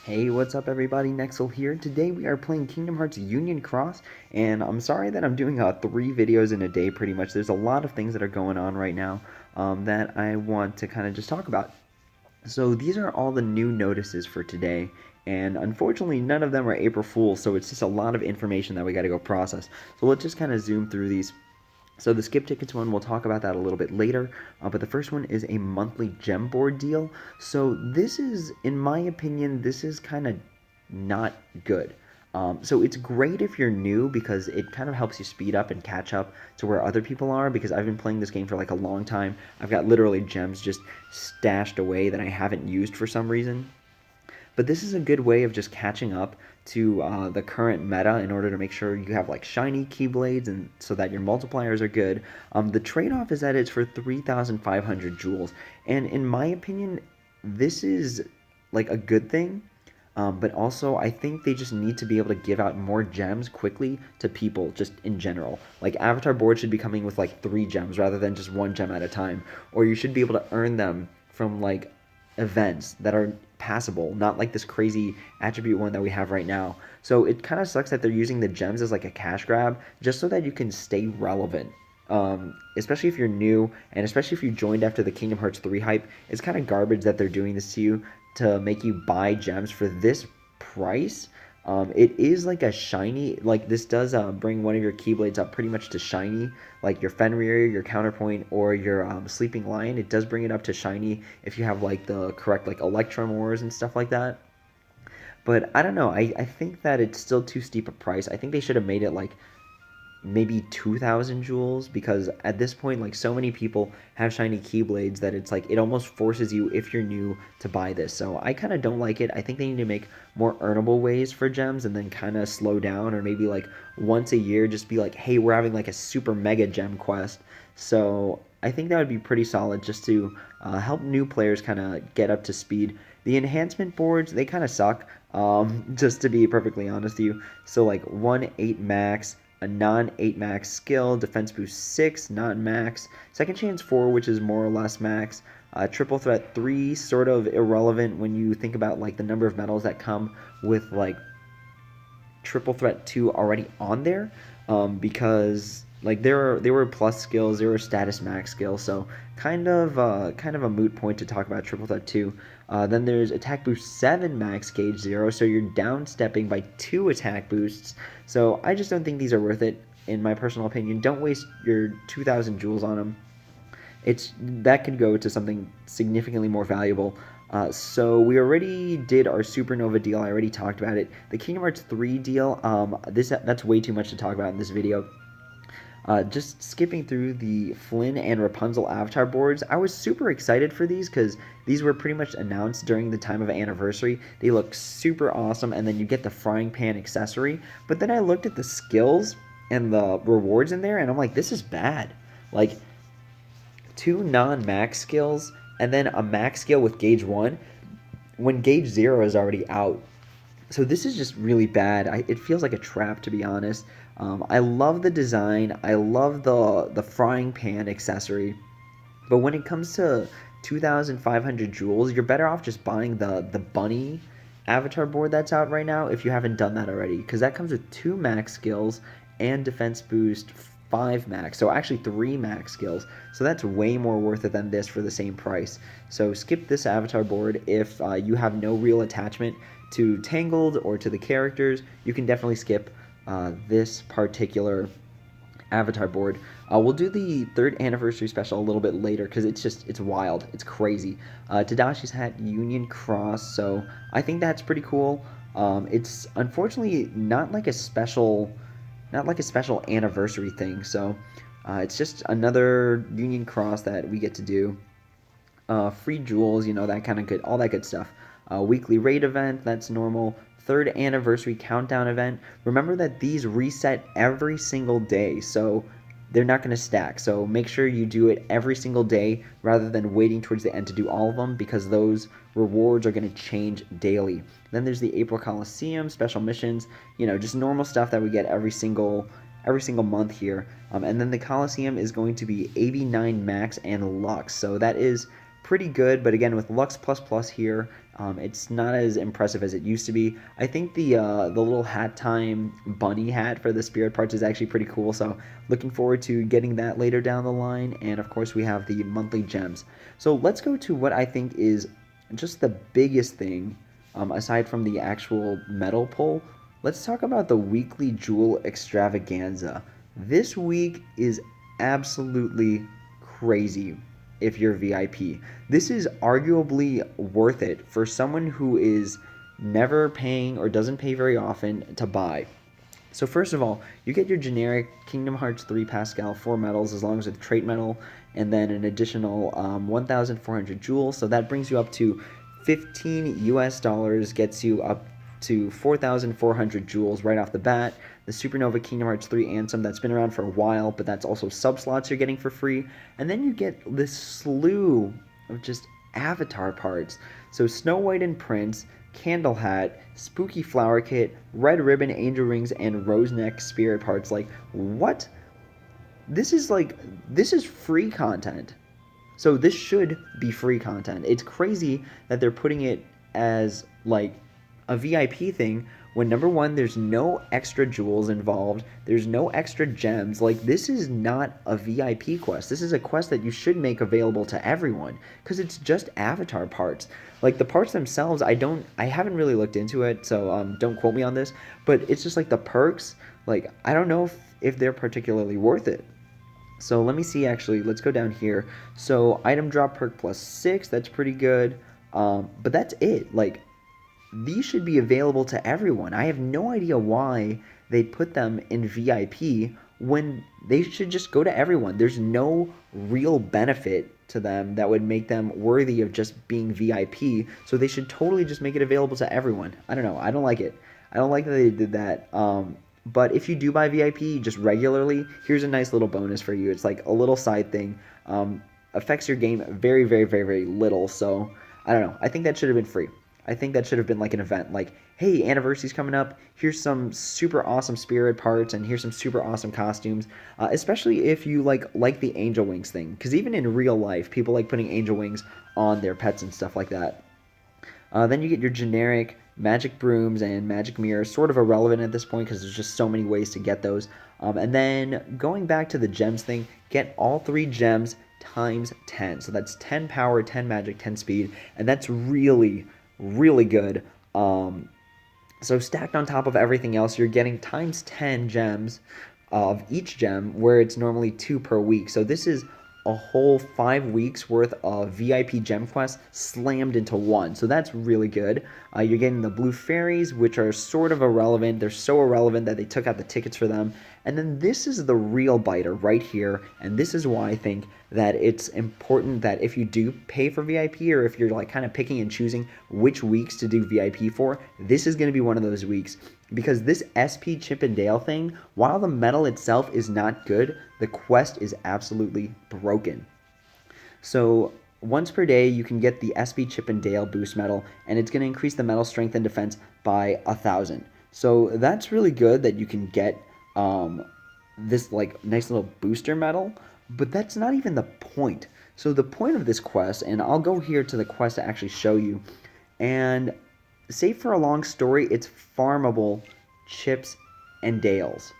Hey, what's up everybody, Nexel here. Today we are playing Kingdom Hearts Union Cross, and I'm sorry that I'm doing 3 videos in a day pretty much. There's a lot of things that are going on right now that I want to kind of just talk about. So these are all the new notices for today, and unfortunately none of them are April Fools, so it's just a lot of information that we got to go process. So let's just kind of zoom through these. So the skip tickets one, we'll talk about that a little bit later, but the first one is a monthly gem board deal. So this is, in my opinion, this is kind of not good. So it's great if you're new because it kind of helps you speed up and catch up to where other people are, because I've been playing this game for like a long time. I've got literally gems just stashed away that I haven't used for some reason. But this is a good way of just catching up to the current meta in order to make sure you have like shiny Keyblades and so that your multipliers are good. The trade-off is that it's for 3,500 jewels, and in my opinion, this is like a good thing. But also, I think they just need to be able to give out more gems quickly to people, just in general. Like, avatar boards should be coming with like 3 gems rather than just 1 gem at a time. Or you should be able to earn them from like events that are passable, not like this crazy attribute one that we have right now. So it kind of sucks that they're using the gems as like a cash grab just so that you can stay relevant. Especially if you're new, and especially if you joined after the Kingdom Hearts 3 hype. It's kind of garbage that they're doing this to you to make you buy gems for this price. It is like a shiny, like this does bring one of your Keyblades up pretty much to shiny, like your Fenrir, your Counterpoint, or your Sleeping Lion. It does bring it up to shiny if you have like the correct like Electrum ores and stuff like that. But I don't know, I think that it's still too steep a price. I think they should have made it like maybe 2,000 jewels, because at this point, like, so many people have shiny Keyblades that it's like it almost forces you, if you're new, to buy this. So I kind of don't like it. I think they need to make more earnable ways for gems and then kind of slow down, or maybe like once a year just be like, hey, we're having like a super mega gem quest. So I think that would be pretty solid just to help new players kind of get up to speed. The enhancement boards, they kind of suck, just to be perfectly honest with you. So like 1-8 max, a non-8 max skill, defense boost 6, not max, second chance 4, which is more or less max, triple threat 3, sort of irrelevant when you think about like the number of medals that come with like triple threat 2 already on there, because like there were plus skills, there were status max skills, so kind of a moot point to talk about triple threat 2. Then there's attack boost 7 max gauge 0, so you're down stepping by 2 attack boosts. So I just don't think these are worth it, in my personal opinion. Don't waste your 2,000 jewels on them. That could go to something significantly more valuable. So we already did our Supernova deal. I already talked about it. The Kingdom Hearts 3 deal, that's way too much to talk about in this video. Just skipping through the Flynn and Rapunzel avatar boards, I was super excited for these because these were pretty much announced during the time of anniversary. They look super awesome, and then you get the frying pan accessory. But then I looked at the skills and the rewards in there, and I'm like, this is bad. Like, 2 non-max skills, and then a max skill with gauge 1, when gauge 0 is already out. So this is just really bad. It feels like a trap, to be honest. I love the design. I love the frying pan accessory. But when it comes to 2,500 jewels, you're better off just buying the bunny avatar board that's out right now if you haven't done that already, because that comes with 2 max skills and defense boost 5 max, so actually 3 max skills. So that's way more worth it than this for the same price. So skip this avatar board if you have no real attachment to Tangled or to the characters. You can definitely skip this particular avatar board. We'll do the 3rd anniversary special a little bit later because it's wild, it's crazy. Tadashi's hat Union Cross, so I think that's pretty cool. It's unfortunately not like a special anniversary thing, so it's just another Union Cross that we get to do. Free jewels, that kind of good, all that good stuff. Weekly raid event, that's normal. 3rd anniversary countdown event. Remember that these reset every single day, so they're not going to stack. So make sure you do it every single day rather than waiting towards the end to do all of them, because those rewards are going to change daily. Then there's the April Coliseum special missions, just normal stuff that we get every single month here. And then the Coliseum is going to be 89 max and Lux, so that is pretty good. But again, with Lux plus plus here, It's not as impressive as it used to be. I think the little hat time bunny hat for the spirit parts is actually pretty cool. So looking forward to getting that later down the line. And of course we have the monthly gems. So let's go to what I think is just the biggest thing, aside from the actual metal pull. Let's talk about the weekly jewel extravaganza. This week is absolutely crazy if you're VIP. This is arguably worth it for someone who is never paying or doesn't pay very often to buy. So first of all, you get your generic Kingdom Hearts 3 Pascal 4 medals as long as it's trait medal, and then an additional 1,400 jewels. So that brings you up to 15 US dollars, gets you up to 4,400 jewels right off the bat. The Supernova Kingdom Hearts 3 Anthem, that's been around for a while, but that's also sub-slots you're getting for free. And then you get this slew of just avatar parts. So Snow White and Prince, Candle Hat, Spooky Flower Kit, Red Ribbon Angel Rings, and Rose Neck Spirit parts. Like, what? This is free content. So this should be free content. It's crazy that they're putting it as, like, a VIP thing when, number one, there's no extra jewels involved, there's no extra gems. Like, this is not a VIP quest. This is a quest that you should make available to everyone because it's just avatar parts. Like, the parts themselves, I haven't really looked into it, so don't quote me on this, but it's just like the perks, like, I don't know if they're particularly worth it. So let me see, actually, let's go down here. So item drop perk +6, that's pretty good, but that's it. Like, these should be available to everyone. I have no idea why they put them in VIP when they should just go to everyone. There's no real benefit to them that would make them worthy of just being VIP, so they should totally just make it available to everyone. I don't know. I don't like it. I don't like that they did that. But if you do buy VIP just regularly, here's a nice little bonus for you. It's like a little side thing. Affects your game very, very, very, very little, so I don't know. I think that should have been free. I think that should have been like an event, like, hey, anniversary's coming up, here's some super awesome spirit parts, and here's some super awesome costumes, especially if you like the angel wings thing, because even in real life, people like putting angel wings on their pets and stuff like that. Then you get your generic magic brooms and magic mirrors, sort of irrelevant at this point because there's just so many ways to get those. And then going back to the gems thing, get all 3 gems times 10. So that's 10 power, 10 magic, 10 speed, and that's really good. So stacked on top of everything else, you're getting times 10 gems of each gem, where it's normally 2 per week. So this is a whole 5 weeks worth of VIP gem quests slammed into one. So that's really good. You're getting the blue fairies, which are sort of irrelevant. They're so irrelevant that they took out the tickets for them. And then this is the real biter right here. And this is why I think that it's important that if you do pay for VIP, or if you're like kind of picking and choosing which weeks to do VIP for, this is going to be one of those weeks. Because this SP Chip and Dale thing, while the medal itself is not good, the quest is absolutely broken. So once per day, you can get the SP Chip and Dale boost medal, and it's going to increase the medal strength and defense by 1,000. So that's really good that you can get this like nice little booster medal, but that's not even the point. So the point of this quest, and I'll go here to the quest to actually show you, and save for a long story, it's farmable chips and dales.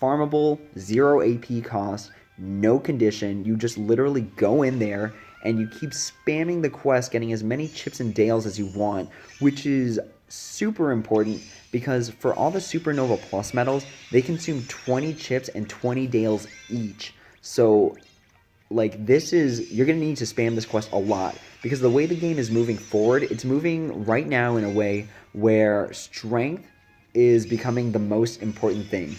Farmable, 0 AP cost, no condition. You just literally go in there and you keep spamming the quest, getting as many chips and dales as you want, which is super important because for all the Supernova Plus medals, they consume 20 chips and 20 dales each. So like, this is, you're going to need to spam this quest a lot because the way the game is moving forward, it's moving right now in a way where strength is becoming the most important thing,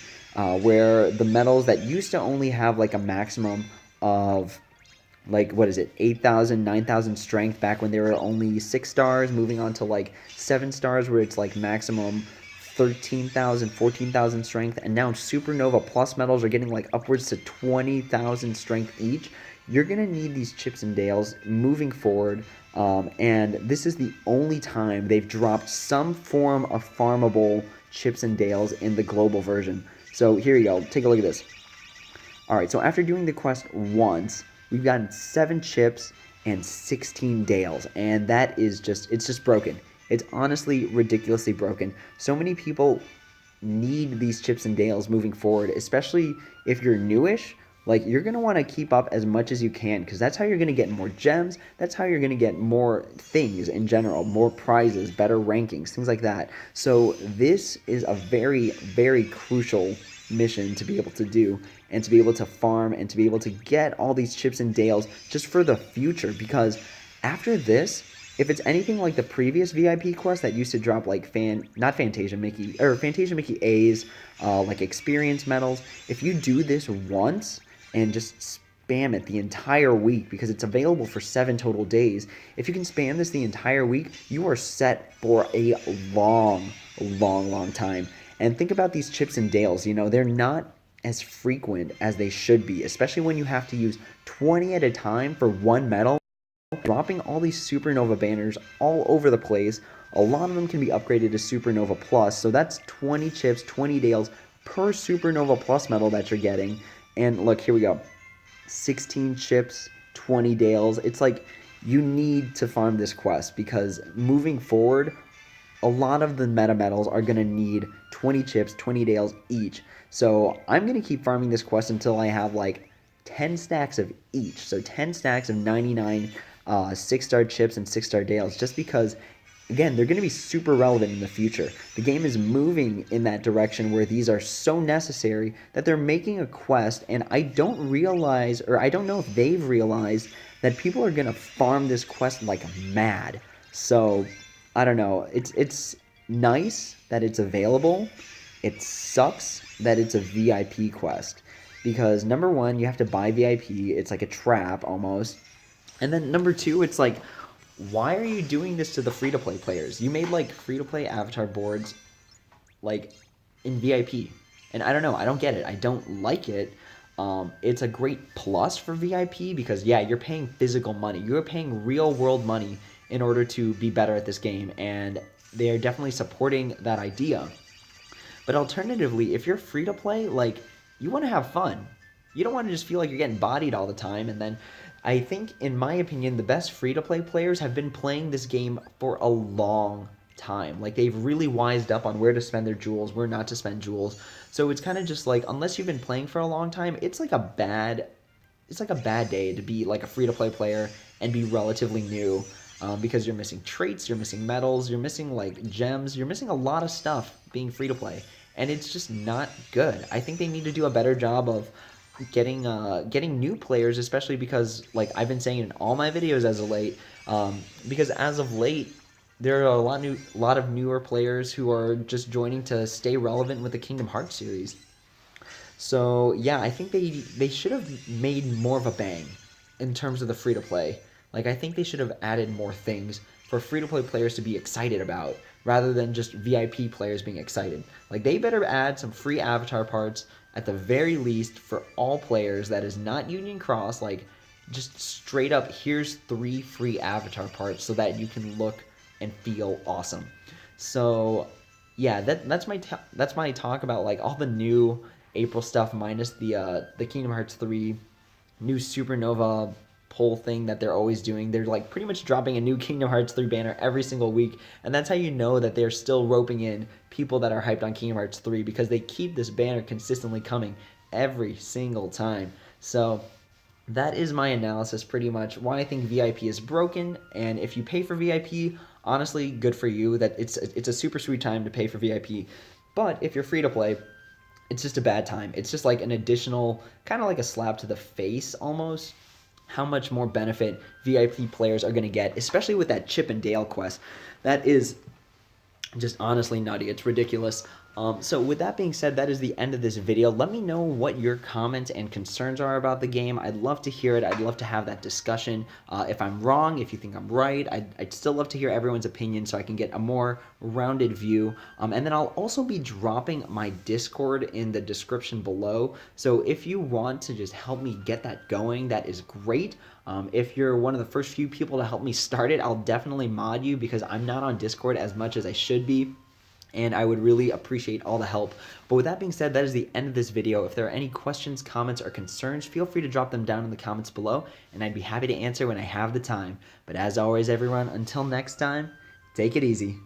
where the medals that used to only have like a maximum of like, what is it, 8,000, 9,000 strength back when they were only 6 stars, moving on to like 7 stars where it's like maximum 13,000, 14,000 strength, and now Supernova Plus medals are getting like upwards to 20,000 strength each. You're going to need these chips and dales moving forward, and this is the only time they've dropped some form of farmable chips and dales in the global version. So here you go, take a look at this. Alright, so after doing the quest once, we've gotten 7 chips and 16 Dales, and that is it's just broken. It's honestly ridiculously broken. So many people need these chips and dales moving forward, especially if you're newish. Like, you're going to want to keep up as much as you can, because that's how you're going to get more gems. That's how you're going to get more things in general, more prizes, better rankings, things like that. So this is a very, very crucial mission to be able to do, and to be able to farm, and to be able to get all these chips and dales just for the future, because after this, if it's anything like the previous VIP quest that used to drop like not Fantasia Mickey, or Fantasia Mickey A's, like experience medals, if you do this once and just spam it the entire week, because it's available for 7 total days, if you can spam this the entire week, you are set for a long, long, long time. And think about these chips and dales, you know, they're not as frequent as they should be, especially when you have to use 20 at a time for one medal. Dropping all these Supernova banners all over the place. A lot of them can be upgraded to Supernova Plus, so that's 20 chips, 20 dales per Supernova Plus medal that you're getting. And look, here we go. 16 chips, 20 dales. It's like, you need to farm this quest, because moving forward, a lot of the meta medals are going to need 20 chips, 20 dales each. So I'm going to keep farming this quest until I have like 10 stacks of each. So 10 stacks of 99 6-star chips and 6-star dales, just because, again, they're going to be super relevant in the future. The game is moving in that direction where these are so necessary that they're making a quest, and I don't realize, or I don't know if they've realized, that people are going to farm this quest like mad. So I don't know. It's nice that it's available. It sucks that it's a VIP quest, because number one, you have to buy VIP. It's like a trap almost. And then number two, it's like, why are you doing this to the free-to-play players? You made like free-to-play avatar boards like in VIP. And I don't know, I don't get it. I don't like it. It's a great plus for VIP, because yeah, you're paying physical money. You're paying real world money in order to be better at this game, and they are definitely supporting that idea. But alternatively, if you're free to play, like, you want to have fun. You don't want to just feel like you're getting bodied all the time. And then I think, in my opinion, the best free to play players have been playing this game for a long time. Like, they've really wised up on where to spend their jewels, where not to spend jewels. So it's kind of just like, unless you've been playing for a long time, it's like a bad day to be like a free to play player and be relatively new. Because you're missing traits, you're missing medals, you're missing like gems, you're missing a lot of stuff being free to play, and it's just not good. I think they need to do a better job of getting new players, especially because, like I've been saying in all my videos as of late, because as of late there are a lot of newer players who are just joining to stay relevant with the Kingdom Hearts series. So yeah, I think they should have made more of a bang in terms of the free to play. Like, I think they should have added more things for free to play players to be excited about, rather than just VIP players being excited. Like, they better add some free avatar parts at the very least for all players that is not Union Cross. Like, just straight up, here's 3 free avatar parts so that you can look and feel awesome. So yeah, that's my talk about like all the new April stuff, minus the Kingdom Hearts 3 new Supernova poll thing that they're always doing. They're like pretty much dropping a new Kingdom Hearts 3 banner every single week, and that's how you know that they're still roping in people that are hyped on Kingdom Hearts 3, because they keep this banner consistently coming every single time. So that is my analysis, pretty much why I think VIP is broken. And if you pay for VIP, honestly, good for you. That it's a super sweet time to pay for VIP. But if you're free to play, it's just a bad time. It's just like an additional, kind of like a slap to the face almost, how much more benefit VIP players are going to get, especially with that Chip and Dale quest. That is just honestly nutty. It's ridiculous. So with that being said, that is the end of this video. Let me know what your comments and concerns are about the game. I'd love to hear it. I'd love to have that discussion. If I'm wrong, if you think I'm right, I'd still love to hear everyone's opinion so I can get a more rounded view. And then I'll also be dropping my Discord in the description below. So if you want to just help me get that going, that is great. If you're one of the first few people to help me start it, I'll definitely mod you, because I'm not on Discord as much as I should be. and I would really appreciate all the help. But with that being said, that is the end of this video. If there are any questions, comments, or concerns, feel free to drop them down in the comments below, and I'd be happy to answer when I have the time. But as always, everyone, until next time, take it easy.